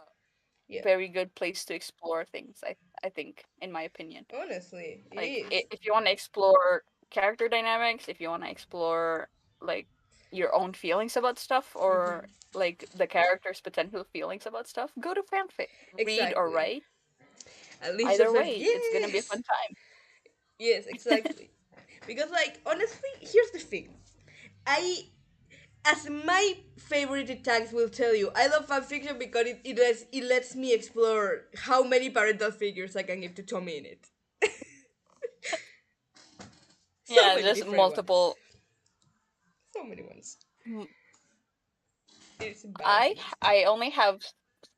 Yeah. very good place to explore things. I think, in my opinion. Honestly, it Like is. if you want to explore character dynamics, if you want to explore like your own feelings about stuff or Hmm. like the character's potential feelings about stuff, go to fanfic. Read or Exactly. write. At least Either just like way, it's gonna be a yes, fun time. yes, exactly. Because like honestly, here's the thing. I as my favorite tags will tell you, I love fanfiction because it lets me explore how many parental figures I can give to Tommy in it. So Yeah, many just different ones. multiple. So many ones. m- It's embarrassing. I only have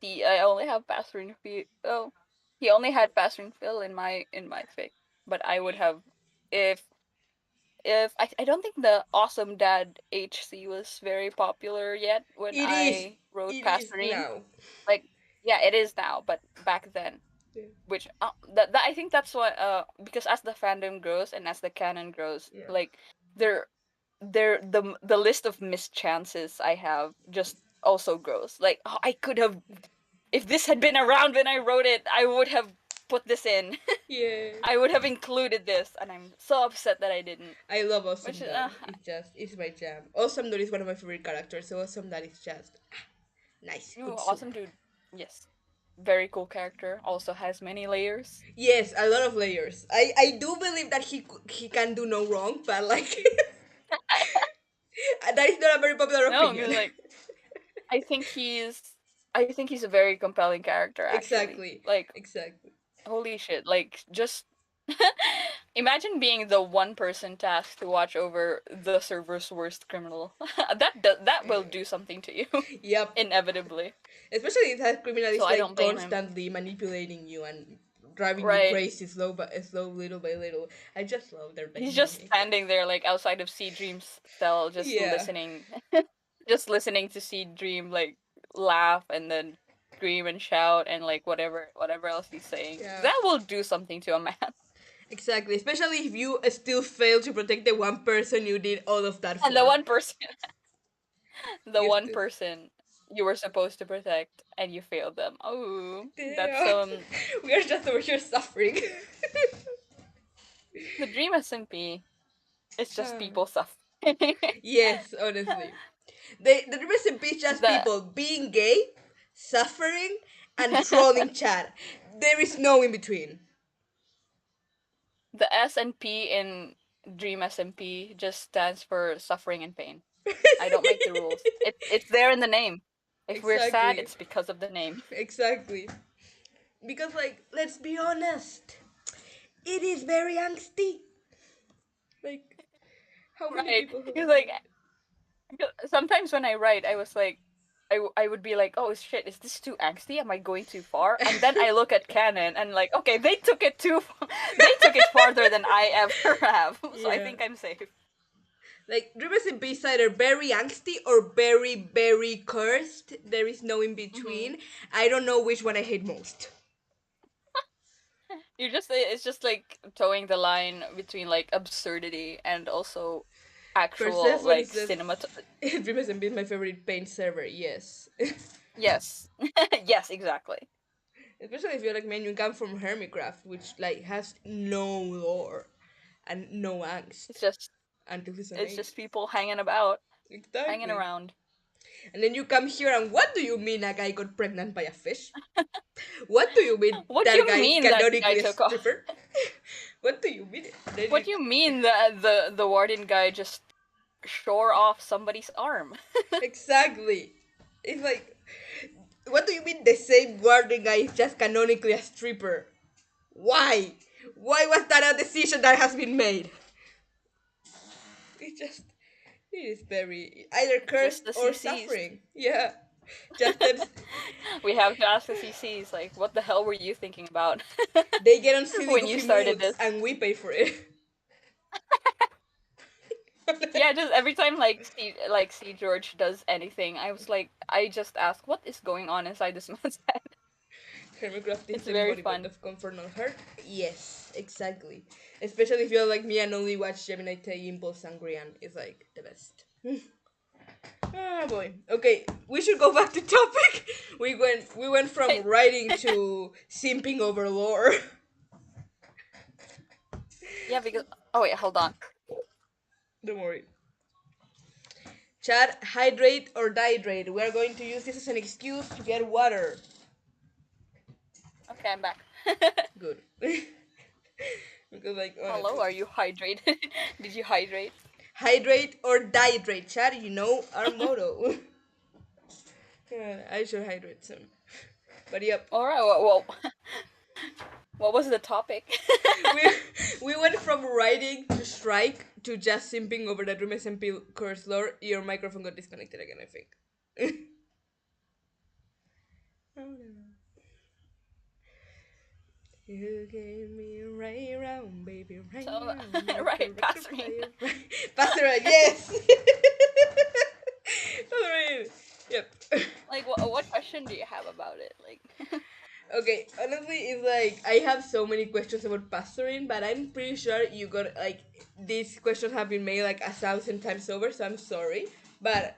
I only have Pastor Phil. Oh, he only had Pastor Phil in my fic, but I would have if I don't think the Awesome Dad HC was very popular yet when It is. I wrote It is Pastorine. now. Like, yeah, it is now, but back then, Yeah. which that I think that's what because as the fandom grows and as the canon grows, Yeah. like there the list of missed chances I have just also grows. Like, oh, I could have if this had been around when I wrote it, I would have put this in. Yeah. I would have included this, and I'm so upset that I didn't. I love Which Awesome is, Dad. It's my jam. Awesome Dad is one of my favorite characters, so Awesome Dad is just nice, ooh, good awesome soup. dude. Yes, very cool character. Also has many layers. Yes, a lot of layers. I do believe that he can do no wrong, but like that is not a very popular No, opinion. 'cause, like I think he's a very compelling character actually. Exactly, Like exactly. holy shit! Like just imagine being the one person tasked to watch over the server's worst criminal. That will do something to you Yep. inevitably. Especially if that criminal So is I don't like blame him. constantly manipulating you and driving you Right. crazy slow, little by little. I just love their He's just dynamic. standing there like outside of Sea Dream's cell, just Yeah, listening, just listening to Sea Dream like laugh and then scream and shout and like whatever else he's saying. yeah. That will do something to a man. Exactly. Especially if you still fail to protect the one person you did all of that And the for. one person, the You one still. person you were supposed to protect and you failed them. Oh, that's Damn. We are just over here suffering. the dream SMP. It's just Ah. people suffering. Yes, honestly. The recipe is just the people being gay, suffering, and trolling chat. There is no in between. the S and P in Dream SMP just stands for suffering and pain. I don't make the rules. It's there in the name. If we're sad, Exactly. it's because of the name. Exactly. Because, like, let's be honest, it is very angsty. Like, how many Right? people have Because said like sometimes when I write, I was like, I would be like, oh shit, is this too angsty? Am I going too far? And then I look at canon and like, okay, they took it they took it farther than I ever have. So I Yeah. think I'm safe. Like, Rivers and B side are very angsty or very, very cursed. There is no in Hmm. between. I don't know which one I hate most. You just it's just like towing the line between like absurdity and also actual Persephone like says cinema. Rivers and B is my favorite paint server, yes. Yes, yes, exactly. Especially if you're like, man, you come from Hermitcraft, which like has no lore and no It's angst just until it's 2008. just people hanging about, hanging Exactly. around. And then you come here and what do you mean a guy got pregnant by a fish? What do you mean What that you guy is mean that guy canonically a took off? stripper? What do you mean? Then What you, you mean the warden guy just shore off somebody's arm? exactly. It's like, what do you mean the same guardian guy is just canonically a stripper? Why? Why was that a decision that has been made? It just It is very either It's just cursed the or CCs. suffering. Yeah. Just that We have to ask the CCs, like, what the hell were you thinking about they get on silly when you goofy started moods this? and we pay for it. Yeah, just every time like see George does anything, I just ask, what is going on inside this man's head? Hermitcraft is It's the very embodiment fun. of comfort, not hurt. Yes, exactly. Especially if you're like me and only watch Gemini Tay Impulse Sangrian. It's like the best. Ah boy. Okay, we should go back to topic. We went from Right. writing to simping over lore. Yeah, because oh wait, hold on. Don't worry. Chat, hydrate or dehydrate. We are going to use this as an excuse to get water. Okay, I'm back. Good. Because like Hello, honestly. are you hydrated? Did you hydrate? Hydrate or dehydrate, chat, you know our motto. Yeah, I should hydrate soon. But yep. All right. Well, what was the topic? We we went from writing to strike to just simping over that Room SMP course lore. Your microphone got disconnected again, I think. You gave me a right round, baby, right So, round, like a right, record pastoring. player. Right. Pastor, yes! Alright. Yep. Like, what question do you have about it? Like, Okay, honestly, it's like I have so many questions about pastoring, but I'm pretty sure you got like these questions have been made like 1,000 times over, so I'm sorry. But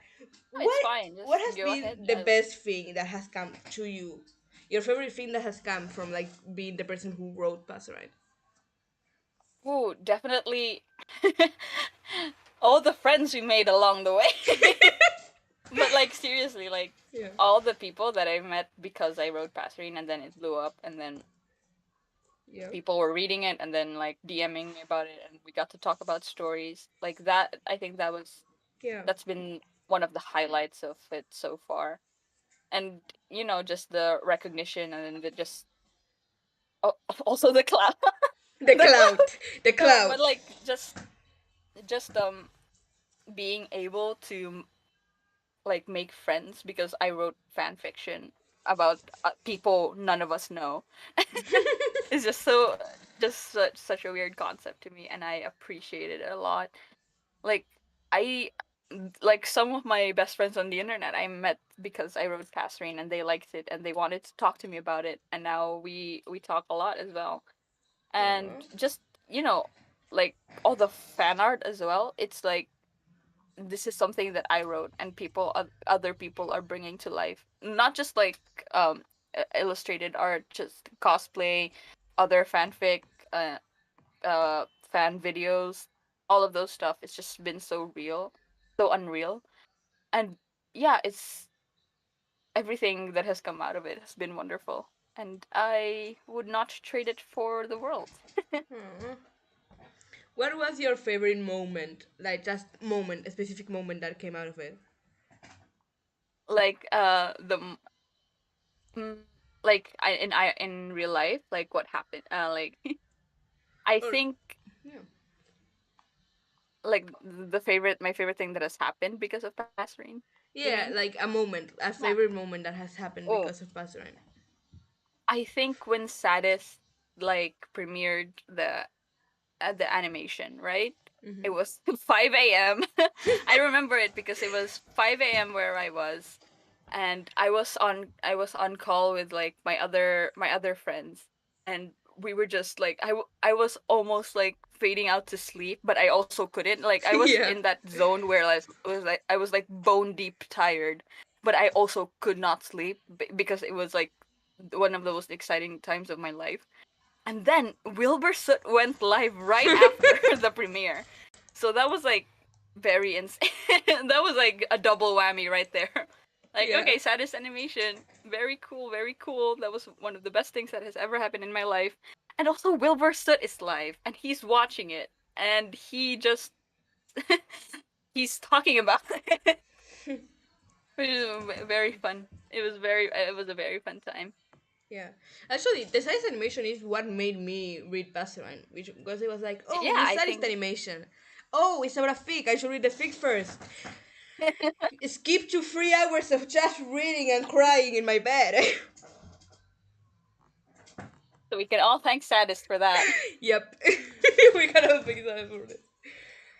it's what fine. what Just has go ahead. been the best thing that has come to you? Your favorite thing that has come from like being the person who wrote pastoring? Ooh, definitely. All the friends we made along the way. But like seriously, like Yeah. all the people that I met because I wrote Passerine and then it blew up and then Yeah. people were reading it and then like DMing me about it and we got to talk about stories. Like that I think Yeah. that's been one of the highlights of it so far. And just the recognition and then the just oh, also the cloud. The The cloud. cloud. The No, cloud. but like just being able to like make friends because I wrote fan fiction about people none of us know. It's just such a weird concept to me, and I appreciate it a lot. Like I like some of my best friends on the internet I met because I wrote Passerine and they liked it and they wanted to talk to me about it, and now we talk a lot as well. And Aw. just like all the fan art as well. It's like this is something that I wrote and other people are bringing to life. Not just like illustrated art, just cosplay, other fanfic, uh, fan videos, all of those stuff. It's just been so real, so unreal, and yeah, it's everything that has come out of it has been wonderful, and I would not trade it for the world. Aw. What was your favorite moment? Like just moment, a specific moment that came out of it. Like mm, like in real life, like what happened, like I Or think yeah. like my favorite thing that has happened because of Passerine. You mean? Yeah, like a moment, a Yeah. favorite moment that has happened Oh, because of Pastoran. I think when Sadist like premiered the animation, right? It Mm-hmm. was 5 a.m. I remember it because it was 5 a.m. where I was, and I was on call with like my other friends, and we were just like I was almost like fading out to sleep, but I also couldn't. Like I was Yeah. in that zone where I was like bone deep tired, but I also could not sleep because it was like one of the most exciting times of my life. And then Wilbur Soot went live right after the premiere. So that was like very insane. That was like a double whammy right there. Like, Yeah. okay, saddest animation. Very cool, very cool. That was one of the best things that has ever happened in my life. And also, Wilbur Soot is live and he's watching it. And he's talking about it, which is very fun. It was a very fun time. Yeah. Actually, the size animation is what made me read Pastoran, which because it was like, oh, Yeah, new I saddest think animation. Oh, it's about a fic. I should read the fic first. Skip to 3 hours of just reading and crying in my bed. So we can all thank Sadist for that. Yep. We gotta fix that for this.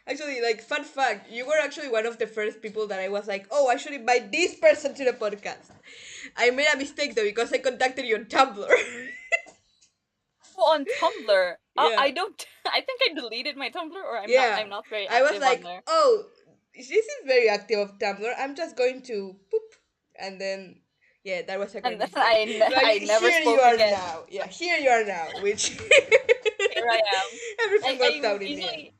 Actually, like, fun fact, you were actually one of the first people that I was like, oh, I should invite this person to the podcast. I made a mistake though because I contacted you on Tumblr. Oh, on Tumblr. Yeah. I don't. I think I deleted my Tumblr, or I'm not. Yeah. I'm not very I was active on like, there. oh, this is very active of Tumblr. I'm just going to poop. And then, yeah, that was a great And then mistake. Like, I never here you spoke are again. now. Yeah, here you are now. Which Here I am. everything worked I'm out in the end. easily.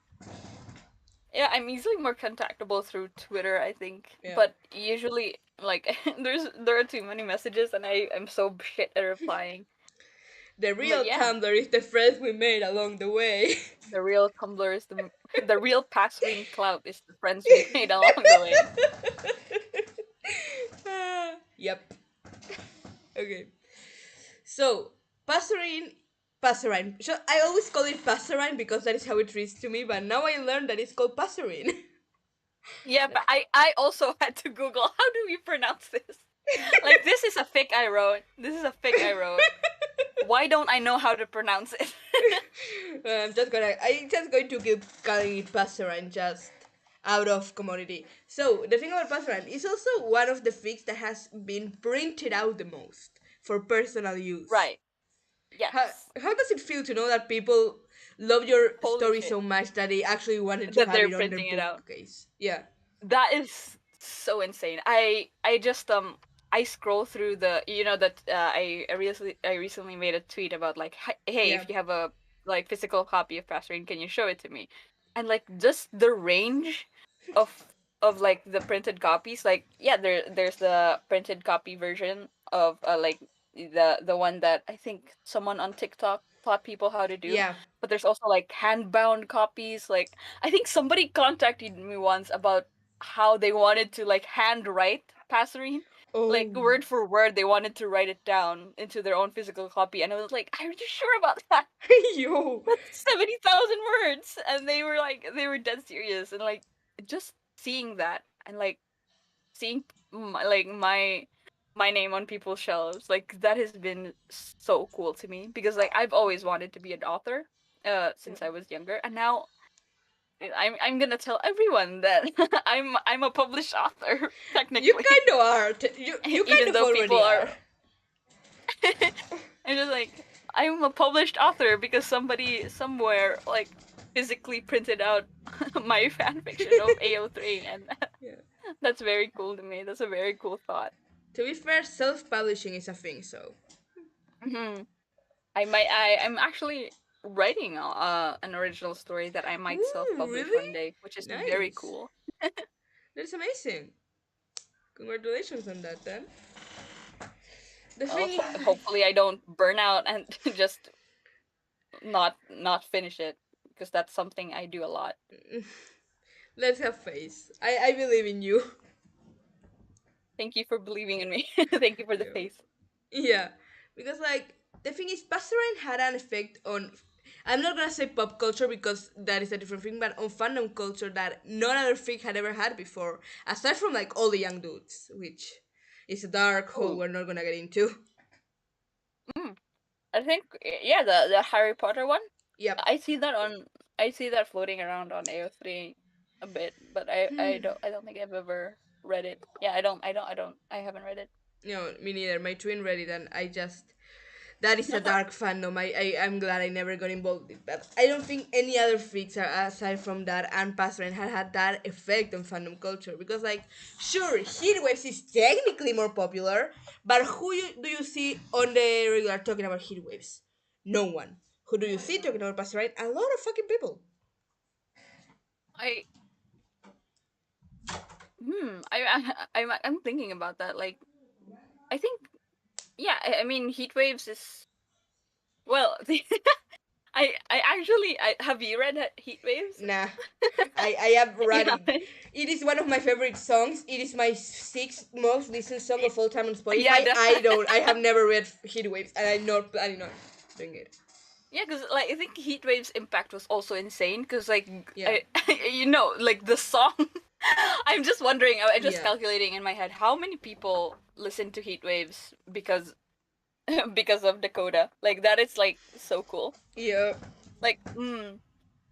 Yeah, I'm easily more contactable through Twitter, I think. Yeah. But usually, like, there are too many messages, and I'm so shit at replying. The But real yeah, Tumblr is the friends we made along the way. the real Tumblr is the real Passwing clout is the friends we made along the way. Yep. Okay. So, Passerine. So I always call it Passerine because that is how it reads to me, but now I learned that it's called Passerine. Yeah, but I also had to Google how do we pronounce this. Like, this is a fic I wrote. This is a fic I wrote. Why don't I know how to pronounce it? I'm just going to keep calling it Passerine just out of commodity. So the thing about Passerine is also one of the fics that has been printed out the most for personal use. Right. How, Yes. how does it feel to know that people love your Holy story shit. so much that they actually wanted to That have they're it on their printing it out. bookcase? Yeah. That is so insane. I just I scroll through the, you know, that I recently made a tweet about, like, hey, Yeah. if you have a, like, physical copy of Passerine, can you show it to me? And, like, just the range of like the printed copies, like, yeah, there's the printed copy version of, like, the one that I think someone on TikTok taught people how to do. Yeah. But there's also, like, hand-bound copies. Like, I think somebody contacted me once about how they wanted to, like, handwrite Passerine, like, Oh. word for word. They wanted to write it down into their own physical copy, and I was like, are you sure about that? Yo. That's 70,000 words. And they were like, they were dead serious. And, like, just seeing that, and, like, seeing like my name on people's shelves, like, that has been so cool to me, because, like, I've always wanted to be an author since I was younger, and now I'm gonna tell everyone that I'm a published author, technically. You kind of are. You kind Even of though already people are. I'm just like, I'm a published author because somebody somewhere, like, physically printed out my fanfiction of AO3, and Yeah. that's very cool to me. That's a very cool thought. To be fair, self-publishing is a thing, so. Hmm. I'm actually writing an original story that I might Ooh, self-publish really? one day, which is very Nice. cool. That's amazing. Congratulations on that, then. The Well, thing. hopefully I don't burn out and just not finish it, because that's something I do a lot. Let's have faith. I believe in you. Thank you for believing in me. Thank you for the Yeah. faith. Yeah, because like the thing is, Passerine had an effect on. I'm not gonna say pop culture because that is a different thing, but on fandom culture that none other fic had ever had before, aside from like all the young dudes, which is a dark hole Ooh. we're not gonna get into. Mm. I think, yeah, the Harry Potter one. Yep. I see that floating around on AO3 a bit, but I don't think I've ever read it. Yeah, I haven't read it. No, me neither. My twin read it, and I just that is a dark fandom. I'm glad I never got involved with it. But I don't think any other freaks are aside from that and Pastoran had that effect on fandom culture. Because like, sure, Heatwaves is technically more popular, but do you see on the regular talking about Heatwaves? No one. Who do you see talking about Pastoran? A lot of fucking people. I I'm thinking about that. Like, I think, yeah, I mean, heat waves is, well, I have you read Heat Waves? Nah. I am Yeah. running. It is one of my favorite songs. It is my sixth most listened song of all time on Spotify. Yeah, I have never read Heat Waves and I'm not planning on doing it. Yeah, because like I think Heatwave's impact was also insane. Because like Yeah. like the song. I'm just wondering. I'm just Yeah. calculating in my head how many people listen to Heatwaves because because of Dakota. Like that is like so cool. Yeah. Like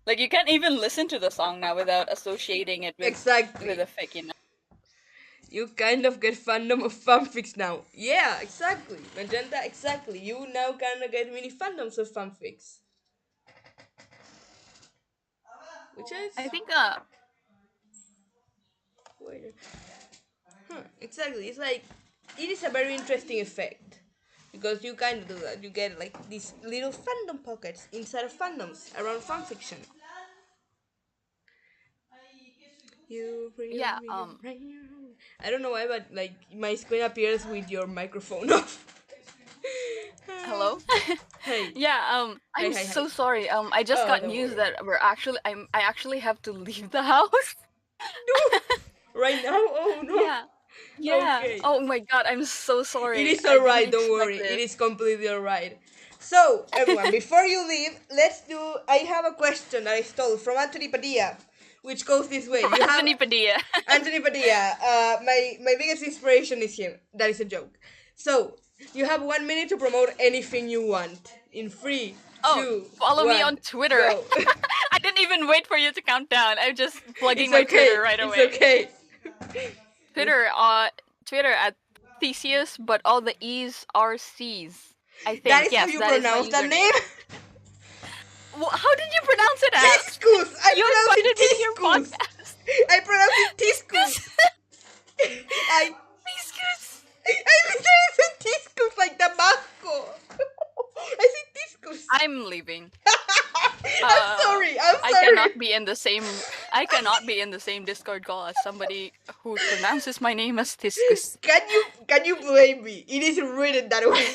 like you can't even listen to the song now without associating it with Exactly. a fic. You kind of get fandom of fanfics now. Yeah, exactly. Magenta, exactly. You now kind of get mini fandoms of fanfics. Which is. I think Wait. Exactly. It's like. It is a very interesting effect. Because you kind of do that. You get like these little fandom pockets inside of fandoms around fanfiction. You bring yeah, me around. I don't know why, but like my screen appears with your microphone off. hello. Hey. Yeah, Hey, I'm hey, so hey. sorry. I just Oh, got don't news worry. that I actually have to leave the house. No! Right now? Oh no. Yeah. Yeah. Okay. Oh my god, I'm so It sorry. is I didn't alright, don't expect worry. It this. is completely alright. So, everyone, before you leave, let's do. I have a question that I stole from Anthony Padilla, which goes this way. From You have. Anthony Padilla. Anthony Padilla, my biggest inspiration is him. That is a joke. So, you have 1 minute to promote anything you want. In three, Oh, two, follow me one, on Twitter. go. I didn't even wait for you to count down. I'm just plugging It's my Twitter okay. right It's away. okay. Twitter, Twitter at Theseus, but all the E's are C's. I That think is how yes, you that is my pronounce that name? username. How did you pronounce it as? Tiscus! I You pronounce it invited me to your Tiscus! podcast. I pronounce it Thyscus. Tiscus! I Thyscus. I literally said Tiscus like Tabasco! I said Tiscus! I'm leaving. I'm sorry, I'm I sorry! cannot be in the same. I cannot be in the same Discord call as somebody who pronounces my name as Thyscus. Can you blame me? It is written that way.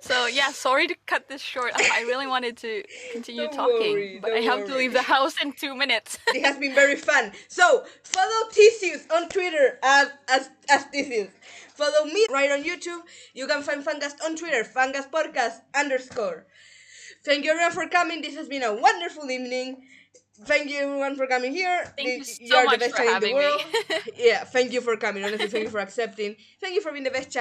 So yeah, sorry to cut this short. I really wanted to continue Don't talking, worry, but I don't have to worry. leave the house in 2 minutes. It has been very fun. So follow Theseus on Twitter as Theseus. Follow me right on YouTube. You can find Fancast on Twitter, Fancast Podcast _ Thank you everyone for coming. This has been a wonderful evening. Thank you everyone for coming here. Thank you You so are the much best for chat in the having me. world. Yeah, thank you for coming. Honestly, thank you for accepting. Thank you for being the best chat